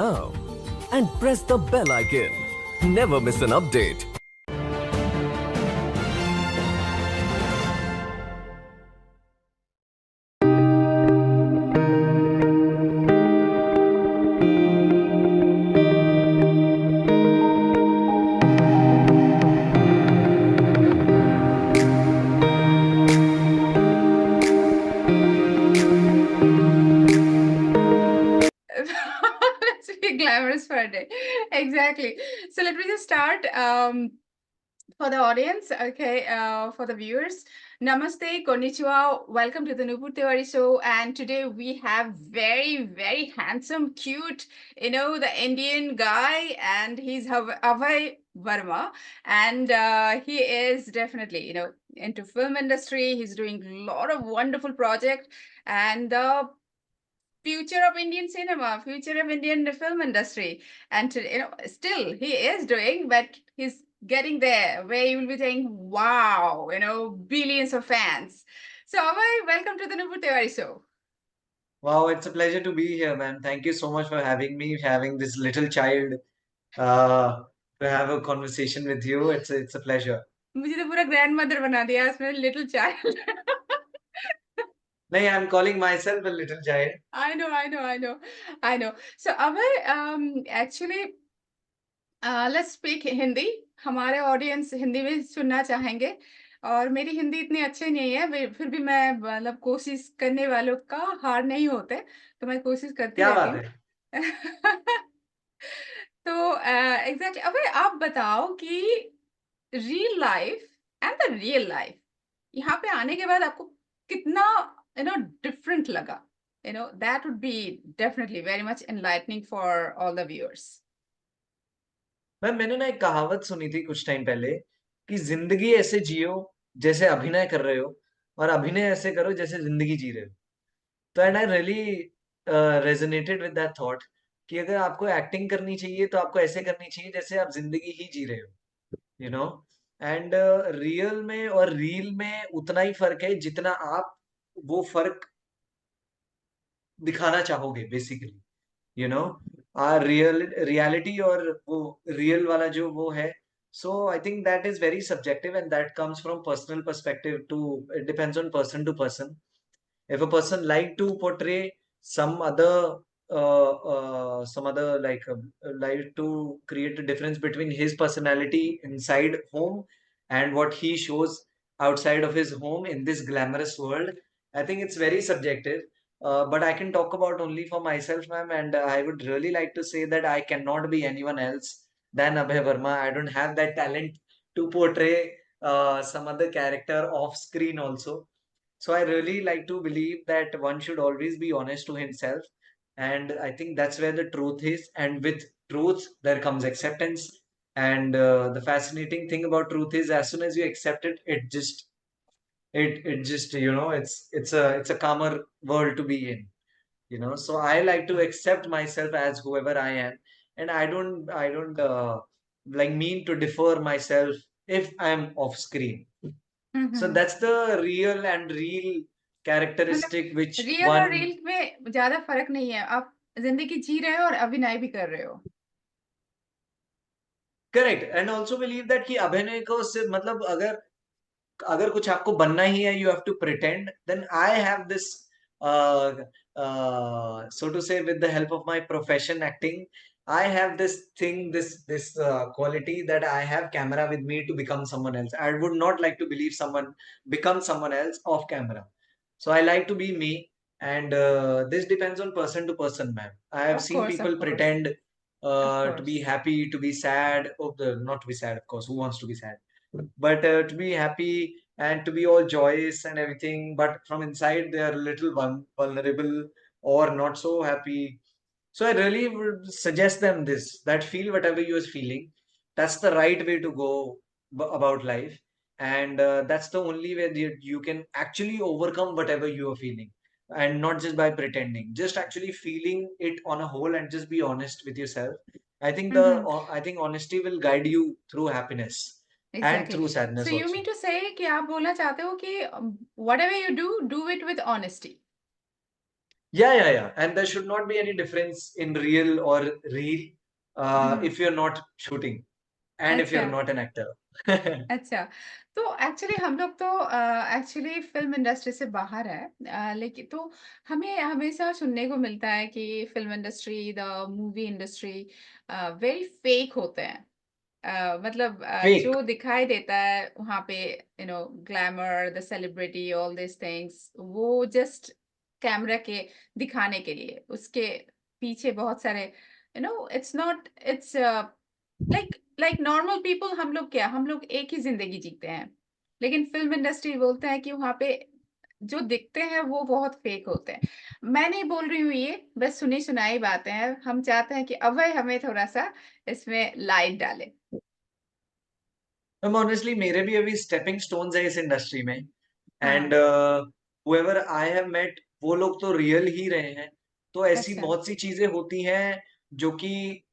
now and press the bell icon. Never miss an update. Let's be glamorous for a day. Exactly. So let me just start for the audience, okay, for the viewers. Namaste, konnichiwa. Welcome to the Nupur Tiwari Show. And today we have very, very handsome, cute, the Indian guy, and he's Abhay Verma. And he is definitely, into film industry. He's doing a lot of wonderful project. And the future of Indian cinema, future of Indian film industry. And still he is doing, but he's getting there where you will be saying, wow, billions of fans. So Abhay, welcome to the Nupur Tiwari Show. Wow, it's a pleasure to be here, man. Thank you so much for having me, having this little child, to have a conversation with you. It's a pleasure. मुझे तो पूरा grand mother बना दिया इसमें little child No, I'm calling myself a little child. I know, I know, I know, I know. So Abhay, actually, let's speak Hindi. हमारे audience Hindi में सुनना चाहेंगे और मेरी हिंदी इतनी अच्छी नहीं है, फिर भी मैं मतलब कोशिश करने वालों का हार नहीं होते, तो मैं कोशिश करती क्या रहती बात हूँ. है? तो एग्जैक्टली अबे आप बताओ कि real life and the real life यहाँ पे आने के बाद आपको कितना डिफरेंट लगा. That would be definitely very much enlightening for all the viewers. मैंने ना एक कहावत सुनी थी कुछ टाइम पहले कि जिंदगी ऐसे जियो जैसे अभिनय कर रहे हो और अभिनय ऐसे करो जैसे जिंदगी जी रहे हो. तो and I really resonated with that thought कि अगर आपको एक्टिंग करनी चाहिए तो आपको ऐसे करनी चाहिए जैसे आप जिंदगी ही जी रहे हो. यू नो एंड रियल में और रील में उतना ही फर्क है जितना आप वो फर्क दिखाना चाहोगे बेसिकली. यू नो रियलिटी और वो रियल वाला जो वो है. So I think that is very subjective and that comes from personal perspective to it depends on person to person. If a person like to portray some other like to create a difference between his personality inside home and what he shows outside of his home in this glamorous world, I think it's very subjective. But I can talk about only for myself, ma'am, and I would really like to say that I cannot be anyone else than Abhay Verma. I don't have that talent to portray some other character off screen also. So I really like to believe that one should always be honest to himself. And I think that's where the truth is. And with truth, there comes acceptance. And the fascinating thing about truth is as soon as you accept it, it just, it's a calmer world to be in. So I like to accept myself as whoever I am. And I don't like mean to defer myself if I'm off screen. So that's the real मतलब characteristic which real और one. Reel में ज्यादा फर्क नहीं है. आप जिंदगी जी रहे हो और अभिनय भी कर रहे हो. Correct. And also believe that कि अभिनय को सिर्फ मतलब अगर अगर कुछ आपको बनना ही है, you have to pretend. Then I have this so to say, with the help of my profession acting, I have this thing, this quality that I have camera with me to become someone else. I would not like to believe someone become someone else off camera. So I like to be me. And this depends on person to person, ma'am. I have Of seen course, people of course, pretend of to be course. happy, to be sad. Oh, not to be sad, of course. Who wants to be sad? But to be happy and to be all joyous and everything. But from inside, they are a little vulnerable or not so happy. So I really would suggest them this, that feel whatever you are feeling. That's the right way to go about life. And that's the only way that you can actually overcome whatever you are feeling. And not just by pretending, just actually feeling it on a whole and just be honest with yourself. Mm-hmm. I think honesty will guide you through happiness and Exactly. through So sadness you also. mean to say कि आप बोलना चाहते हो कि whatever you do, do it with honesty. Yeah. And there should not be any difference in real or reel hmm, if you're not shooting and if अच्छा you're not an actor. अच्छा। तो actually हम लोग तो actually film industry से बाहर हैं, लेकिन तो हमें हमेशा सुनने को मिलता है कि film industry, the movie industry very fake होते हैं। मतलब Fake. जो दिखाई देता है वहाँ पे glamour, the celebrity, all this things, वो जस्ट कैमरा के दिखाने के लिए, उसके पीछे बहुत सारे it's not it's like normal people, हम लोग एक ही ज़िंदगी जीते हैं। लेकिन फ़िल्म इंडस्ट्री बोलते हैं कि वहाँ पे जो दिखते हैं वो बहुत फेक होते हैं। मैं नहीं बोल रही हूँ ये, बस सुनी-सुनाई बातें हैं। हम चाहते हैं कि अभय हमें थोड़ा-सा इसमें लाइट डाले। मैम ऑनेस्टली मेरे भी अभी स्टेपिंग स्टोन्स है इस इंडस्ट्री में हाँ, and whoever I have met वो लोग तो रियल ही रहे हैं। तो ऐसी अच्छा। बहुत सी चीजें होती हैं जो कि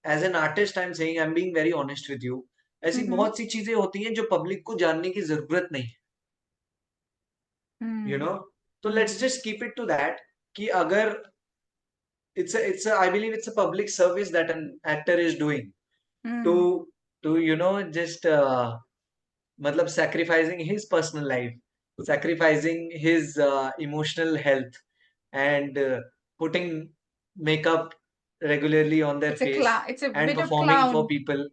as an artist I am saying I am being very honest with you. हुँ, ऐसी हुँ। बहुत सी चीजें होती हैं जो पब्लिक को जानने की जरूरत नहीं है, यू हुँ, नो। तो let's hmm, just keep it to that कि अगर it's a I believe it's a public service that an actor is doing to hmm, just matlab sacrificing his personal life, sacrificing his emotional health, and putting makeup regularly on their face it's a and bit of performing for clown. people.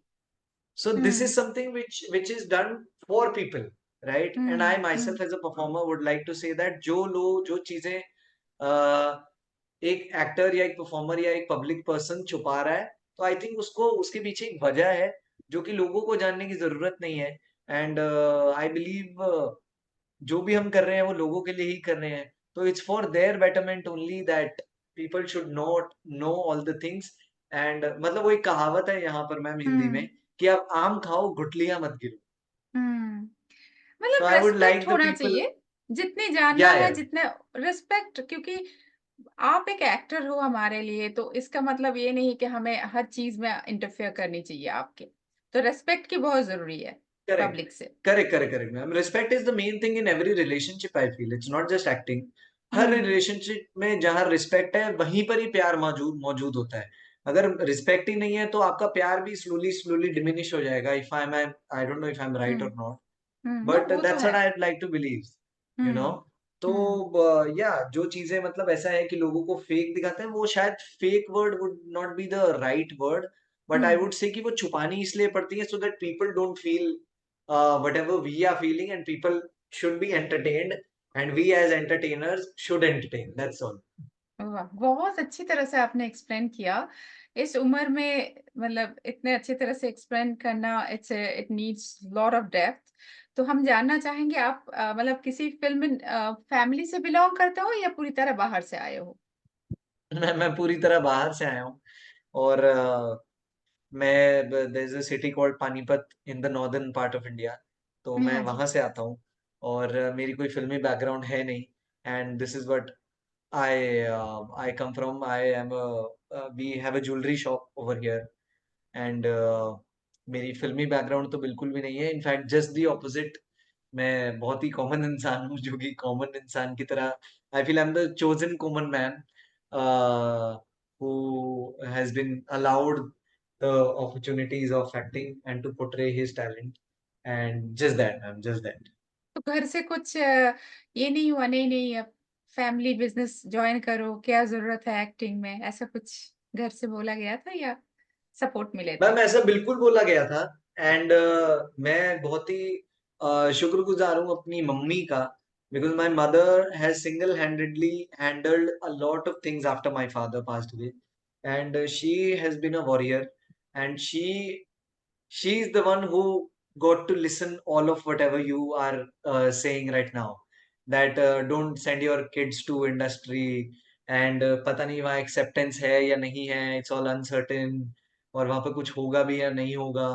So this is hmm, something which is done for people, right? And I hmm, myself hmm, as a performer would like to say that जो चीजें एक actor या एक performer या एक public person छुपा रहा है, तो आई थिंक उसको उसके पीछे एक वजह है जो कि लोगों को जानने की जरूरत नहीं है। एंड आई बिलीव जो भी हम कर रहे हैं वो लोगों के लिए ही कर रहे हैं। तो it's for their betterment only that people should not know all the things. And मतलब वो एक कहावत है यहाँ पर मैम हिंदी में हुँ, कि आप आम खाओ गुठलियां मत गिरो। हुँ। तो मतलब I would respect like the होना पीपल। चाहिए, जितने जानना या है, जितने रिस्पेक्ट, क्योंकि आप एक एक्टर हो हमारे लिए, तो इसका मतलब ये नहीं कि हमें हर चीज़ में इंटरफेयर करनी चाहिए आपके। तो रिस्पेक्ट की बहुत ज़रूरी है करेक्ट, पब्लिक से। Correct ma'am. Respect is the main thing in every relationship I feel. It's not just acting. Her hmm, relationship में जहाँ रिस्पेक्ट है वहीं पर ही प्यार मौजूद मौजूद होता है। अगर रिस्पेक्ट ही नहीं है तो आपका प्यार भी स्लोली स्लोली डिमिनिश हो जाएगा। If I don't know if I am right हुँ, और नॉट, हुँ, नो बट वो तो दैट्स व्हाट है। I like to believe, you know. हुँ, तो हुँ, या जो चीजें मतलब ऐसा है कि लोगों को फेक दिखाते हैं, वो शायद fake word would not be the right word, but I hmm, would say कि वो छुपानी इसलिए पड़ती है so that people don't feel whatever we are feeling, and people should be entertained, and we as entertainers should entertain, that's all. वाह! बहुत अच्छी तरह से आपने एक्सप्लेन किया। इस उम्र में मतलब इतने अच्छी तरह से एक्सप्लेन करना, it needs lot of depth. तो हम जानना चाहेंगे आप मतलब किसी फ़िल्म फैमिली से बिलॉन्ग करते हो या पूरी तरह बाहर से आए हो? मैं पूरी तरह बाहर से आया हूँ और मैं there is a city called Panipat in the northern part of India. तो मैं हाँ जी। वहां से आता हूँ और मेरी कोई फिल्मी बैकग्राउंड है नहीं। And this is what I I come from. I am a we have a jewelry shop over here, and मेरी फिल्मी बैकग्राउंड तो बिल्कुल भी नहीं है। In fact just the opposite. मैं बहुत ही कॉमन इंसान हूँ जो कि कॉमन इंसान की तरह I feel I am the chosen common man who has been allowed the opportunities of acting and to portray his talent, and just that, I'm just that. तो घर से कुछ ये नहीं हुआ, नहीं अब फैमिली बिज़नेस जॉइन करो, क्या ज़रूरत है एक्टिंग में, ऐसा कुछ घर से बोला गया था या सपोर्ट मिले थे? मैम ऐसा बिल्कुल बोला गया था। एंड मैं बहुत ही शुक्रगुजार हूँ अपनी मम्मी का, because my mother has single handedly handled a lot of things after my father passed away, and she has been a warrior, and she is the one who got to listen all of whatever you are saying right now, that don't send your kids to industry, and पता नहीं वहाँ acceptance है या नहीं है, it's all uncertain, और वहाँ पे कुछ होगा भी या नहीं होगा।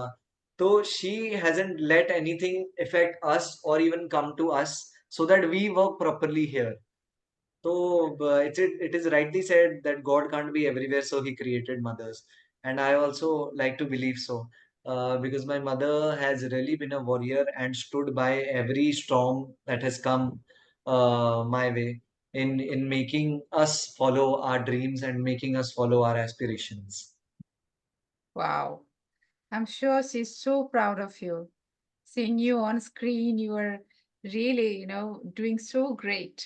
तो she hasn't let anything affect us or even come to us so that we work properly here. So it is rightly said that God can't be everywhere, so He created mothers, and I also like to believe so, because my mother has really been a warrior and stood by every storm that has come my way in making us follow our dreams and making us follow our aspirations. Wow. I'm sure she's so proud of you. Seeing you on screen, you are really, doing so great.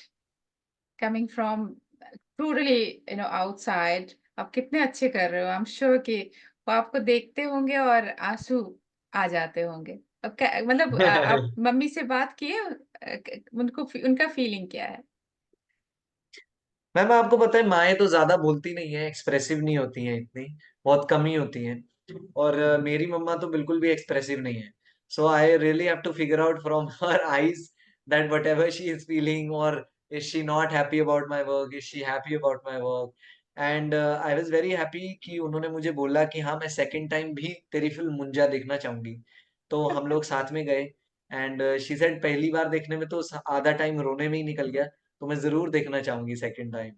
Coming from totally, outside. आप कितने अच्छे कर रहे हो। I'm sure कि वो आपको देखते होंगे और आंसू आ जाते होंगे। अब क्या मतलब आप मम्मी से बात किए? उनको उनका फीलिंग क्या है? मैम आपको पता है माएँ तो ज्यादा बोलती नहीं है, एक्सप्रेसिव नहीं होती हैं इतनी, बहुत कम ही होती हैं। और मेरी मम्मा तो बिल्कुल भी एक्सप्रेसिव नहीं है। So I really have to figure out from her eyes that whatever she is feeling, और is she not happy about my work, is she happy about my work. And I was very happy कि उन्होंने मुझे बोला कि हाँ मैं second time भी तेरी फिल्म मुंजा देखना चाहूंगी। तो हम लोग साथ में गए, एंड शी सेड पहली बार देखने में तो आधा टाइम रोने में ही निकल गया, तो मैं ज़रूर देखना चाहूँगी सेकंड टाइम।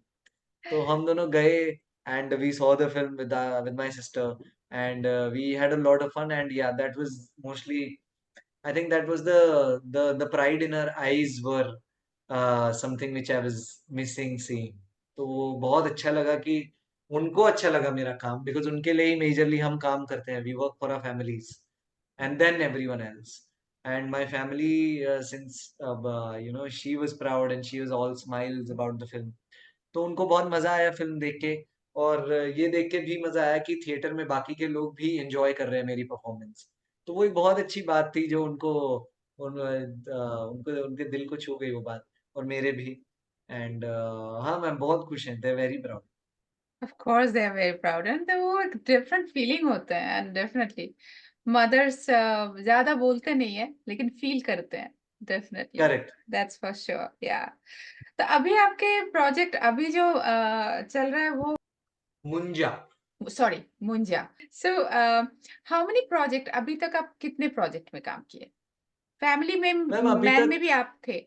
तो हम दोनों गए, and we saw the film with my sister, and we had a lot of fun, and yeah that was mostly, I think that was the pride in her eyes were something which I was missing seeing. तो वो बहुत अच्छा लगा कि उनको अच्छा लगा मेरा काम, बिकॉज़ उनके लिए ही मेजरली हम काम करते हैं। We work for our families and then everyone else, and my family, since she was proud and she was all smiles about the film, तो उनको बहुत मजा आया फिल्म देख के। और ये देख के भी मजा आया कि थिएटर में बाकी के लोग भी एंजॉय कर रहे हैं मेरी परफॉर्मेंस। तो वो एक बहुत अच्छी बात थी जो उनको उनके दिल को छू गई वो बात, और मेरे भी। एंड हाँ मैम बहुत खुश हैं, they very proud. Of course they are very proud and वो एक डिफरेंट फीलिंग होता है एंड डेफिनेटली मदर्स ज्यादा बोलते नहीं है लेकिन फील करते हैं definitely correct. That's for sure या तो अभी आपके प्रोजेक्ट अभी जो चल रहा है वो Munjya. Sorry Munjya so how many project अभी तक आप कितने प्रोजेक्ट में काम किए फैमिली में मैम अभी मैन तक में भी आप थे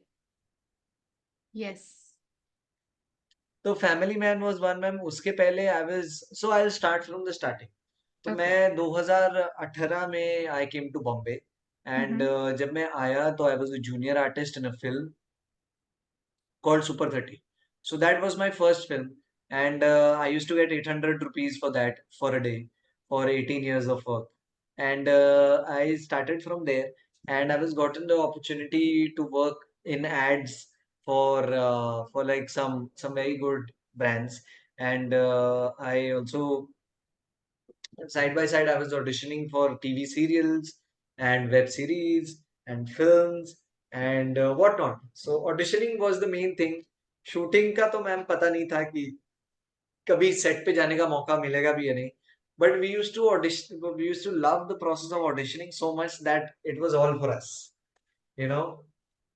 यस तो family man was one ma'am, उसके पहले I was, so I will start from the starting. तो ओके मैं 2018 में आई केम टू बॉम्बे, एंड जब मैं आया तो I was a junior artist in a film called Super 30. So that was my first film, and I used to get 800 rupees for that for a day for 18 years of work. And I started from there, and I was gotten the opportunity to work in ads for like some very good brands. And I also, side by side, I was auditioning for TV serials and web series and films and whatnot. So auditioning was the main thing. Shooting का तो ma'am पता नहीं था कि कभी set पे जाने का मौका मिलेगा भी या नहीं, but we used to love the process of auditioning so much that it was all for us, you know.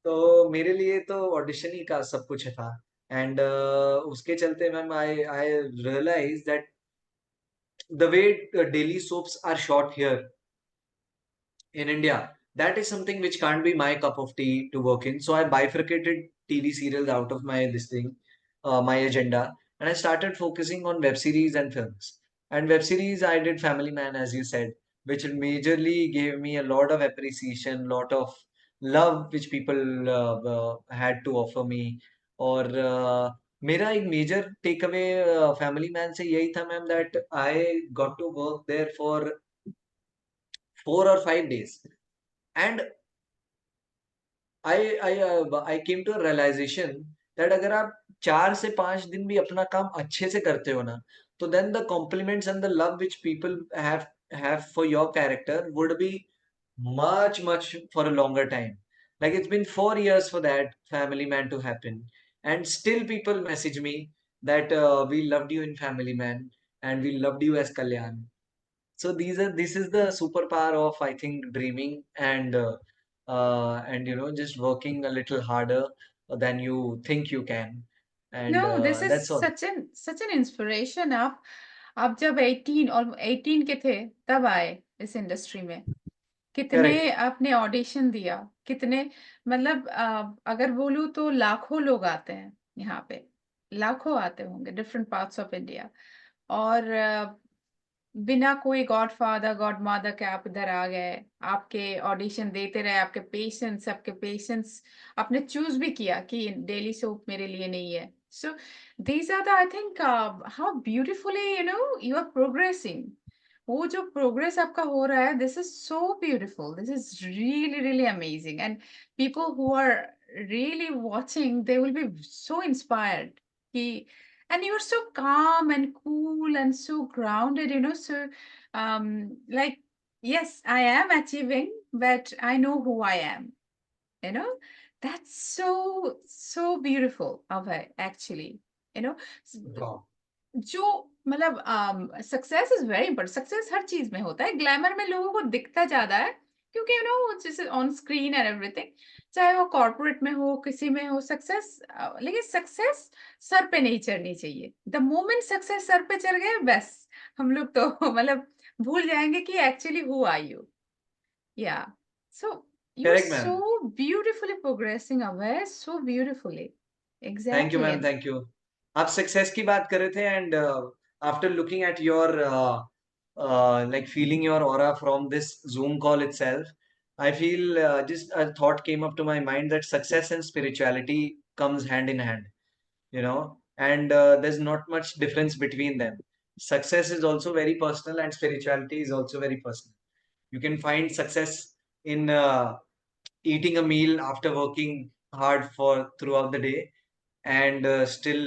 तो मेरे लिए तो ऑडिशन ही का सब कुछ था। एंड उसके चलते ma'am I I realise that the way daily soaps are shot here in India, that is something which can't be my cup of tea to work in. So I bifurcated TV serials out of my this thing, my agenda, and I started focusing on web series and films. And web series, I did Family Man, as you said, which majorly gave me a lot of appreciation, lot of love, which people had to offer me. और मेरा एक major take away Family Man से यही था ma'am, that I got to work there for 4 or 5 days, and I came to realisation that अगर आप 4 से 5 दिन भी अपना काम अच्छे से करते हो ना, तो then the compliments and the love which people have for your character would be much for a longer time. Like it's been 4 years for that Family Man to happen, and still people message me that we loved you in Family Man and we loved you as Kalyan. So this is the superpower of, I think, dreaming and just working a little harder than you think you can, and no this is that's all. सच an inspiration आप जब 18 और 18 के थे तब आए इस industry में कितने Correct. आपने ऑडिशन दिया कितने मतलब अगर बोलूं तो लाखों लोग आते हैं यहाँ पे लाखों आते होंगे डिफरेंट पार्ट्स ऑफ इंडिया और बिना कोई गॉडफादर गॉड मदर के आप इधर आ गए आपके ऑडिशन देते रहे आपके पेशेंस आपने चूज भी किया कि डेली सोप मेरे लिए नहीं है So these are the, I think, how beautifully, you are progressing. वो जो progress आपका हो रहा है, this is so beautiful. This is really, really amazing. And people who are really watching, they will be so inspired. कि, and you are so calm and cool and so grounded, so like, yes, I am achieving, but I know who I am. You know, that's so beautiful, Abhay, actually. You know, s- Wow. जो मतलब success is very important. Success हर चीज में होता है. Glamour में लोगों को दिखता ज्यादा है क्योंकि जैसे ऑन स्क्रीन एंड एवरीथिंग, चाहे वो कॉर्पोरेट में हो, किसी में हो सक्सेस. लेकिन सक्सेस सर पे नहीं चढ़नी चाहिए. द मोमेंट सक्सेस सर पे चढ़ गए, बस हम लोग तो मतलब भूल जाएंगे कि actually who are you. Yeah. So you are Correct, ma'am. so beautifully progressing, away, so beautifully. Thank you, Exactly. ma'am. Thank you. आप सक्सेस की बात कर रहे थे and after looking at your like feeling your aura from this Zoom call itself, I feel just a thought came up to my mind that success and spirituality comes hand in hand, you know, and there's not much difference between them. Success is also very personal and spirituality is also very personal. You can find success in eating a meal after working hard for throughout the day, and still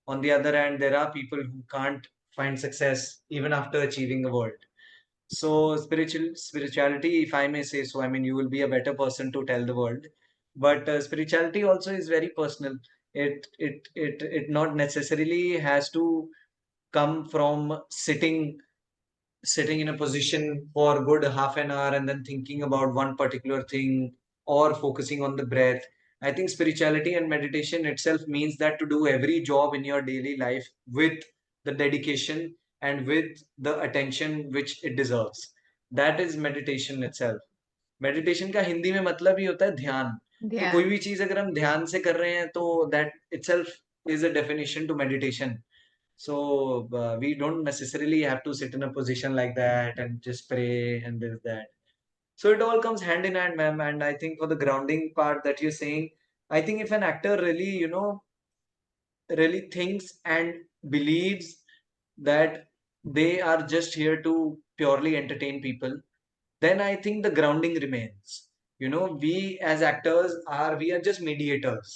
on the other hand there are people who can't find success even after achieving the world. So spirituality, if I may say so, I mean, you will be a better person to tell the world, but spirituality also is very personal. It not necessarily has to come from sitting in a position for a good half an hour and then thinking about one particular thing or focusing on the breath. I think spirituality and meditation itself means that to do every job in your daily life with the dedication and with the attention which it deserves. That is meditation itself. Meditation का हिंदी में मतलब ही होता है ध्यान. तो कोई Yeah. भी चीज अगर हम ध्यान से कर रहे हैं तो that itself is a definition to meditation. So we don't necessarily have to sit in a position like that and just pray and this that. So it all comes hand in hand, ma'am. And I think for the grounding part that you're saying, I think if an actor really, really thinks and believes that they are just here to purely entertain people, then I think the grounding remains. We as actors we are just mediators.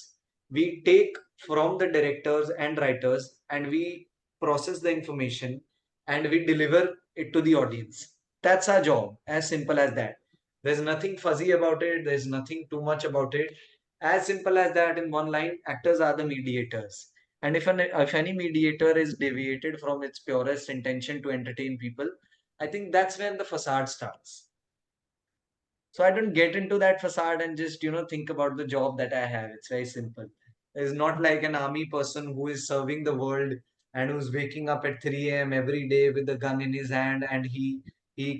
We take from the directors and writers and we process the information and we deliver it to the audience. That's our job, as simple as that. There's nothing fuzzy about it, there's nothing too much about it. As simple as that, in one line, actors are the mediators. And if any mediator is deviated from its purest intention to entertain people, I think that's when the facade starts. So I don't get into that facade and just, think about the job that I have. It's very simple. It's not like an army person who is serving the world and who's waking up at 3 a.m. every day with a gun in his hand and he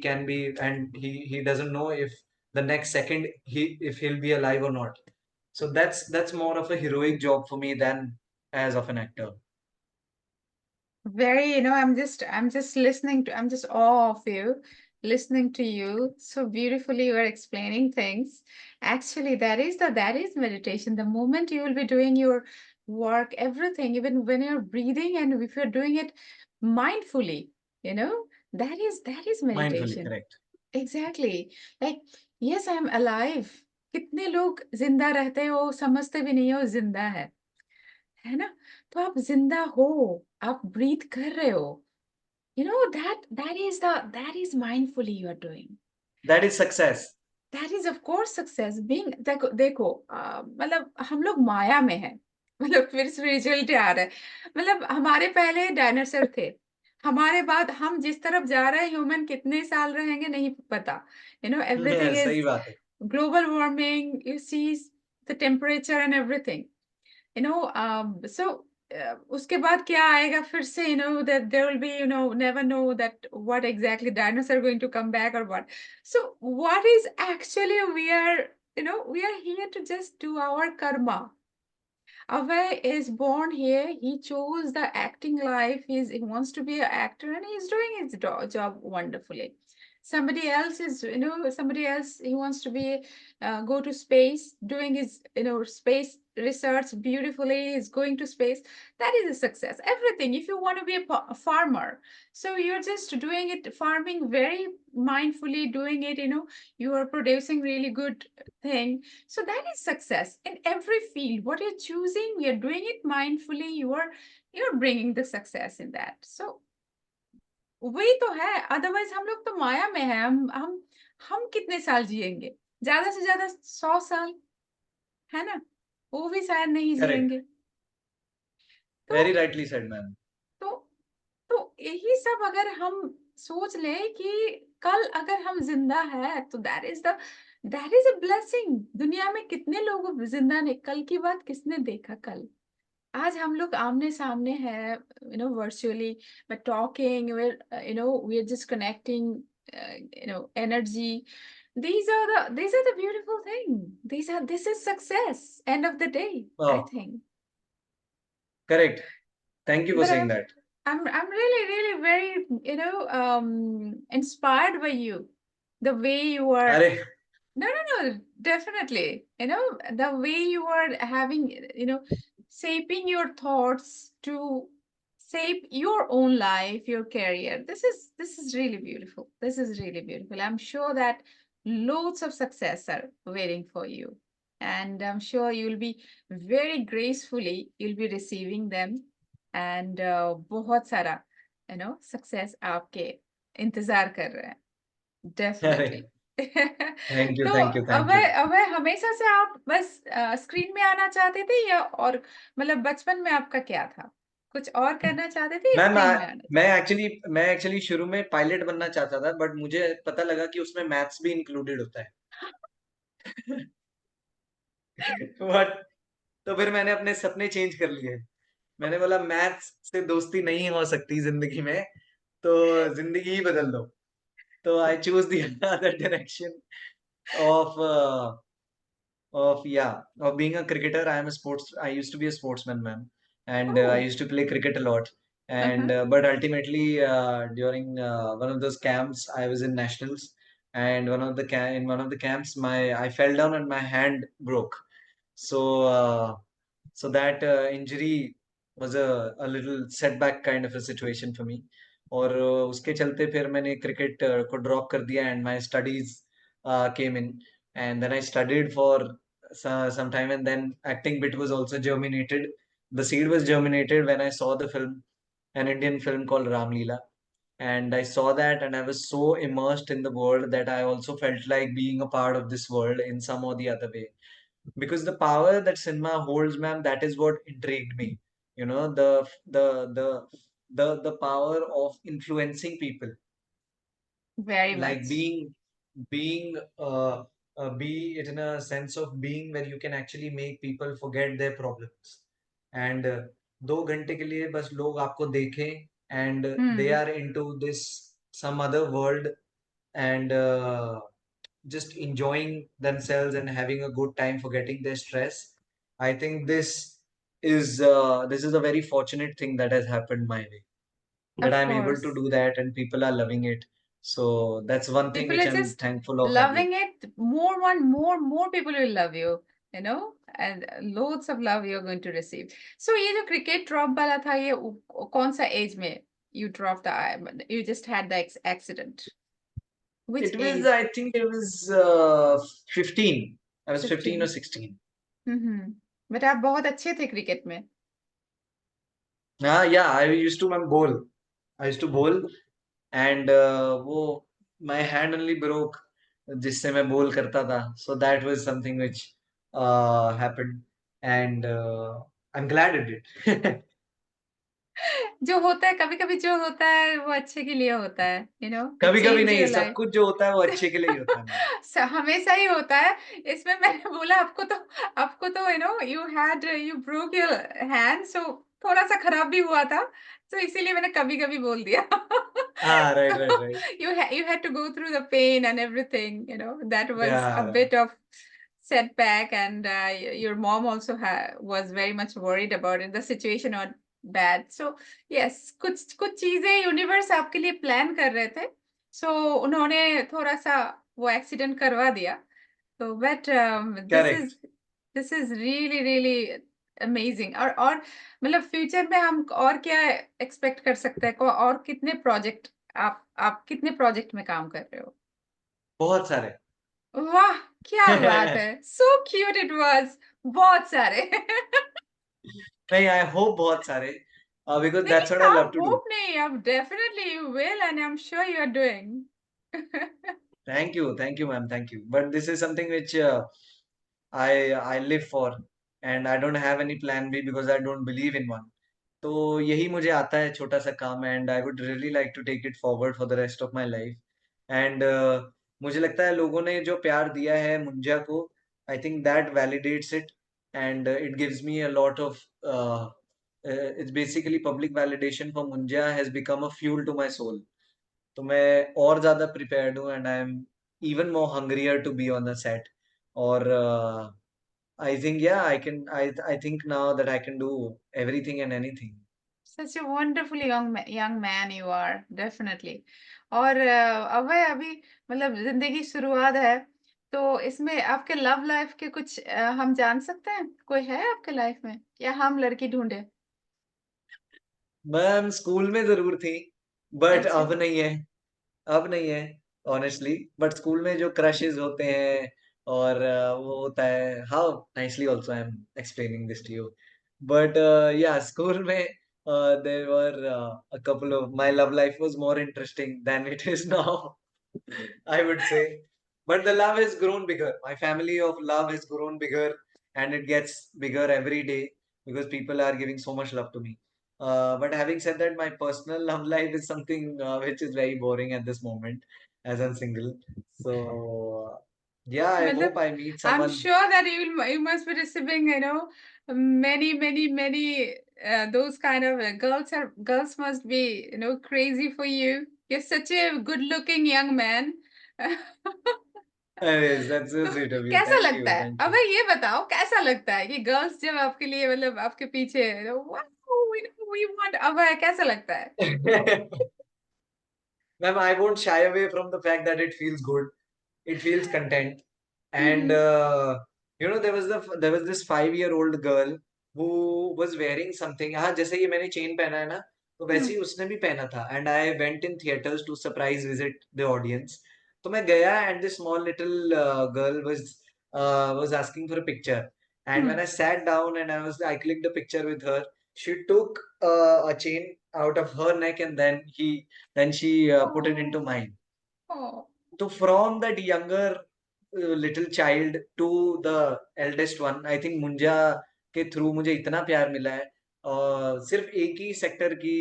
can be and he doesn't know if the next second if he'll be alive or not. So that's more of a heroic job for me than as of an actor. Very, I'm just listening to, I'm just awe of you, listening to you. So beautifully you are explaining things. Actually, that is meditation. The moment you will be doing your work, everything, even when you're breathing and if you're doing it mindfully, that is Mindfully, meditation. correct. Exactly. Like, yes, I'm alive. कितने लोग जिंदा रहते हैं वो समझते भी नहीं है वो जिंदा है ना? तो आप जिंदा हो, आप ब्रीथ कर रहे हो. That is mindfully you are doing. That is success. That is of course success. Being देखो देखो मतलब हम लोग माया में हैं. मतलब फिर स्पिरिचुअलिटी आ रहा है. मतलब हमारे पहले डायनासोर थे. हमारे बाद हम जिस तरफ जा रहे हैं ह्यूमन कितने साल रहेंगे नहीं पता. Everything सही is बात है. global warming. You see the temperature and everything. So उसके बाद क्या आएगा फिर से, that there will be, never know that what exactly dinosaur going to come back or what. So what is actually we are here to just do our karma. Abhay is born here. He chose the acting life. He wants to be an actor and he's doing his job wonderfully. Somebody else, he wants to be, go to space, doing his, space research beautifully, is going to space. That is a success. Everything. If you want to be a farmer, so you're just doing it, farming very mindfully, doing it, you are producing really good thing. So that is success in every field. What you're choosing, you're doing it mindfully, you're bringing the success in that. So वही तो है, otherwise हम लोग तो माया में है। हम कितने साल जिएंगे? ज्यादा से ज्यादा 100 साल, है ना? वो भी शायद नहीं करेक्ट, जिएंगे। तो वेरी राइटली सेड मैम। तो तो यही सब अगर हम सोच लें कि कल अगर हम जिंदा है तो दैट इज अ ब्लेसिंग। दुनिया में कितने लोग जिंदा नहीं, कल की बात किसने देखा? कल आज हम लोग आमने सामने है, virtually, but talking, we're just connecting, energy. These are the beautiful thing. This is success, end of the day, I think. Correct, thank you for But saying that. I'm really, really very, inspired by you. The way you are. अरे No, definitely. The way you are having, shaping your thoughts to shape your own life, your career. This is really beautiful. This is really beautiful. I'm sure that loads of success are waiting for you. And I'm sure you'll be very gracefully, you'll be receiving them. And बहुत सारा, success आपके इंतजार कर रहे हैं। अरे definitely. Thank you, तो thank you, thank you. अभय अभय हमेशा से आप बस स्क्रीन में आना चाहते थे, या और मतलब बचपन में आपका क्या था? कुछ और करना चाहते थे या मैम स्क्रीन में आना? मैं एक्चुअली शुरू में पायलट बनना चाहता था, बट मुझे पता लगा कि उसमें मैथ्स भी इंक्लूडेड होता है। बट तो फिर मैंने अपने सपने चेंज कर लिए। मैंने बोला मैथ्स से दोस्ती नहीं हो सकती जिंदगी में, तो जिंदगी ही बदल दो। तो I choose the other direction of of being a cricketer. I used to be a sportsman, ma'am, and I Oh, used to play cricket a lot. And uh-huh. but ultimately, during one of those camps, I was in nationals, and in one of the camps, my I fell down and my hand broke. So so that injury was a little setback kind of a situation for me. और उसके चलते फिर मैंने cricket को drop कर दिया, and my studies came in, and then I studied for some time, and then acting bit was also germinated. The seed was germinated when I saw the film, an Indian film called Ram Leela, and I saw that, and I was so immersed in the world that I also felt like being a part of this world in some or the other way. Because the power that cinema holds, ma'am, that is what intrigued me. You know, the power of influencing people, Very like much. being be it in a sense of being where you can actually make people forget their problems, and 2 घंटे के लिए बस लोग आपको देखें, and they Hmm. are into this some other world, and just enjoying themselves and having a good time, forgetting their stress. I think this is a very fortunate thing that has happened my way, that Of I'm able to course. do that and people are loving it. So that's one thing People which are I'm just thankful of having. loving it. More people will love you, and loads of love you're going to receive. So ये जो cricket drop वाला था, ये कौन सा age में you dropped you just had the accident? Which It was, age? I think it was 15. I was 15 or 15. 16. But आप बहुत अच्छे थे क्रिकेट में। Yeah, I used to bowl. I used to bowl, and वो my hand only broke जिससे मैं bowl करता था. So that was something which happened, and I'm glad it did. जो होता है कभी-कभी, जो होता है वो अच्छे के लिए होता है, इट कभी-कभी चेंज नहीं, योर सब लाइफ। कुछ जो होता है वो अच्छे के लिए ही होता है मैम। हमेशा ही होता है। इसमें मैंने बोला आपको तो यू ब्रोक योर हैंड, सो थोड़ा सा खराब भी हुआ था, तो इसीलिए मैंने कभी कभी बोल दिया। हाँ, राइट, तो right, right. you had to go through the pain and everything, that was a Yeah, right. bit of setback, and your mom also was very much worried about it, the situation or bad. So yes, कुछ कुछ चीजें universe आपके लिए plan कर रहे थे, so उन्होंने थोड़ा सा वो एक्सीडेंट करवा दिया। तो but this Correct. Is this is really really amazing. और मतलब फ्यूचर में हम और क्या एक्सपेक्ट कर सकते हैं, और कितने प्रोजेक्ट आप कितने प्रोजेक्ट में काम कर रहे हो? बहुत सारे। वाह, क्या बात है, सो क्यूट इट वाज। बहुत सारे। नहीं, आई होप बहुत सारे, बिकॉज दैट्स व्हाट नहीं, आई लव आप टू डू। होप नहीं, आप definitely you will, and I am sure you are doing. Thank you, ma'am. Thank you. But this is something which I live for, and I don't have any plan B because I don't believe in one. तो यही मुझे आता है छोटा सा काम, and I would really like to take it forward for the rest of my life. And मुझे लगता है लोगों ने जो प्यार दिया है मुंजा को, I think that validates it, and it gives me a lot of, it's basically public validation for Munjya has become a fuel to my soul. तो मैं और ज्यादा प्रिपेयर्ड हूँ, and I am even more hungrier to be on the set. और I think yeah I think now that I can do everything and anything. Such a wonderful young man you are, definitely. और अभय, अभी मतलब जिंदगी शुरुआत है, तो इसमें आपके लव लाइफ के कुछ हम जान सकते हैं? कोई है आपके लाइफ में, या हम लड़की ढूंढे? मैम स्कूल में जरूर थी, बट अच्छा। अब नहीं है। अब नहीं है, ऑनेस्टली। बट स्कूल में जो क्रशेस होते हैं, और वो होता है, how nicely also I am explaining this to you. But yeah school में there were a couple of, my love life was more interesting than it is now, I would say. But the love has grown bigger. My family of love has grown bigger, and it gets bigger every day because people are giving so much love to me. But having said that, my personal love life is something which is very boring at this moment as I'm single. So, yeah, I hope मतलब I meet I am someone. Sure that you must be receiving many those kind of girls must be crazy for you. You're such a good looking young man. Anyways, that's so तो sweet of you. कैसा Thank लगता you. है, Thank अब you. ये बताओ, कैसा लगता है कि गर्ल्स जब आपके लिए, मतलब आपके पीछे, वी वांट, अब कैसा लगता है? Ma'am, I won't shy away from the fact that it feels good. It feels content. And hmm. there was this 5 year old girl who was wearing something, हाँ जैसे ये मैंने चेन पहना है ना, तो वैसे ही उसने भी पहना था, and I went in theatres to surprise visit the audience. तो मैं गया, and this small little girl was asking for a picture, and when hmm. I sat down and I clicked a picture with her, she took a chain out of her neck, and then she put it into mine. Oh. So from that younger little child to the eldest one, I think Munjya के through मुझे इतना प्यार मिला है, सिर्फ एक ही sector की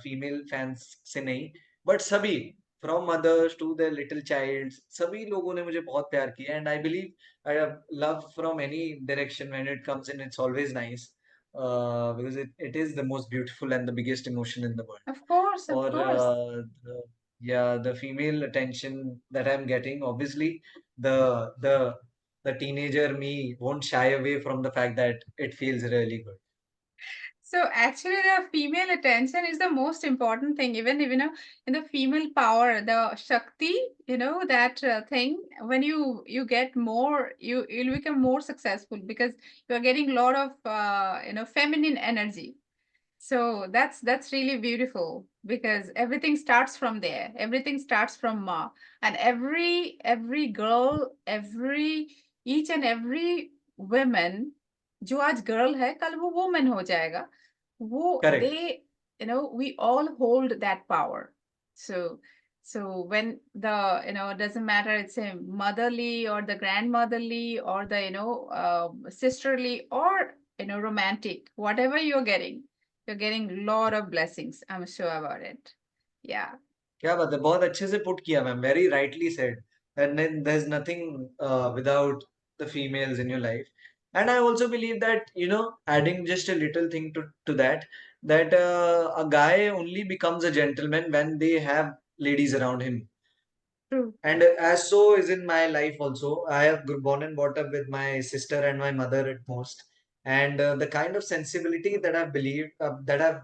फीमेल फैंस से नहीं, बट सभी, from mothers to the little child, सभी लोगों ने मुझे बहुत प्यार किया, and I believe love from any direction when it comes in, it's always nice, because it is the most beautiful and the biggest emotion in the world. Of course, of Or course. yeah, the female attention that I'm getting, obviously, the the the teenager me won't shy away from the fact that it feels really good. So actually, the female attention is the most important thing. Even in the female power, the Shakti, that thing. When you get more, you'll become more successful because you are getting a lot of feminine energy. So that's really beautiful because everything starts from there. Everything starts from Ma, and every girl, each and every women, जो आज girl है कल वो woman हो जाएगा, वो Correct. they, we all hold that power. So when the, doesn't matter, it's a motherly or the grandmotherly or the, sisterly or, romantic, whatever you're getting a lot of blessings. I'm sure about it. Yeah. क्या बात है, बहुत अच्छे से put किया ma'am, very rightly said, and then there's nothing without the females in your life. And I also believe that, adding just a little thing to that a guy only becomes a gentleman when they have ladies around him. True. And as so is in my life also. I have born and brought up with my sister and my mother at most. And the kind of sensibility that I've believed, that I've,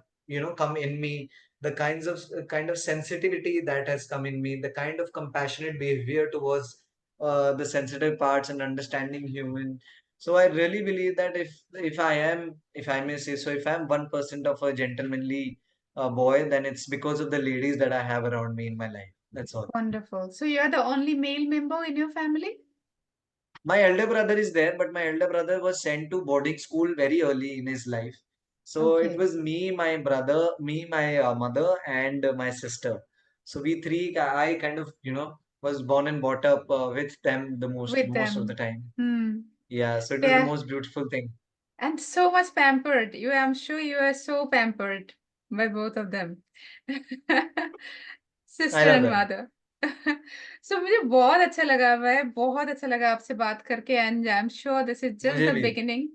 come in me, the kind of sensitivity that has come in me, the kind of compassionate behavior towards the sensitive parts and understanding human. So I really believe that if I am, if I may say so, if I'm 1% of a gentlemanly boy, then it's because of the ladies that I have around me in my life. That's all. Wonderful. So you're the only male member in your family? My elder brother is there, but my elder brother was sent to boarding school very early in his life. So it Okay. was me, my brother, me, my mother, and my sister. So we three, I kind of, was born and brought up with them the With most of the them. time. Hmm. Yeah, so it was the Yeah. most beautiful thing. And so much pampered. I'm sure you are so pampered by both of them. I Sister love and them. mother. So मुझे बहुत अच्छा लगा हुआ है, बहुत अच्छा लगा आपसे बात करके and I am sure this is just मुझे द भी। बिगिनिंग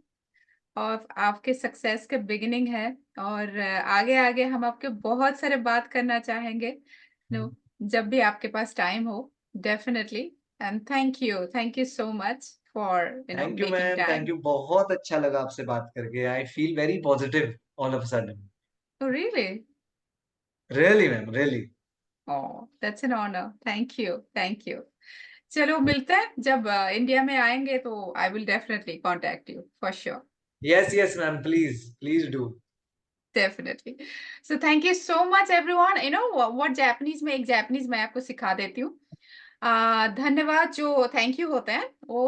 और आपके सक्सेस के बिगिनिंग है और आगे आगे हम आपके बहुत सारे बात करना चाहेंगे नो जब भी आपके पास टाइम हो definitely and thank you so much for thank you making ma'am, thank time you. बहुत अच्छा लगा आपसे बात करके। I feel very positive all of a sudden. Really really ma'am, really. Oh that's an honour thank you चलो मिलते हैं जब इंडिया में आएंगे तो I will definitely contact you for sure yes yes ma'am, please please do. Definitely so thank you so much everyone what Japanese में एक Japanese मैं आपको सिखा देती हूँ धन्यवाद जो थैंक यू होते हैं वो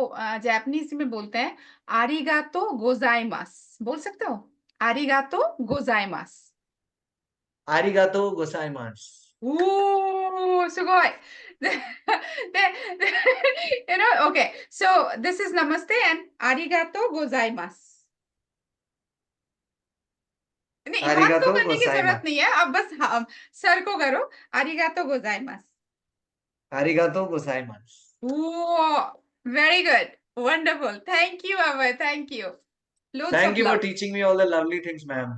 जापानीज में बोलते हैं आरिगातो गोजाइमास बोल सकते हो आरिगातो गोजाइमास आरिगातो गोसाइमास। Ooh, sugoi. Okay. So this is namaste and arigato gozaimasu. नहीं हाथ को आरिगातो करने की जरूरत गोसाइमास। नहीं है अब बस सर को करो arigato gozaimasu. आरिगातो गोसाइमास। Ooh, very good. Wonderful. Thank you, Abhay. Thank you. Loads Thank of you for love. teaching me all the lovely things, ma'am.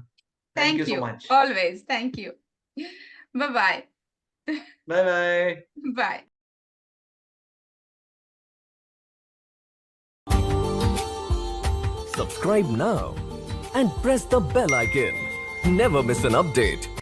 Thank you Thank so you. much. Always. Thank you. Bye-bye. Bye bye. Bye. Subscribe now and press the bell icon. Never miss an update.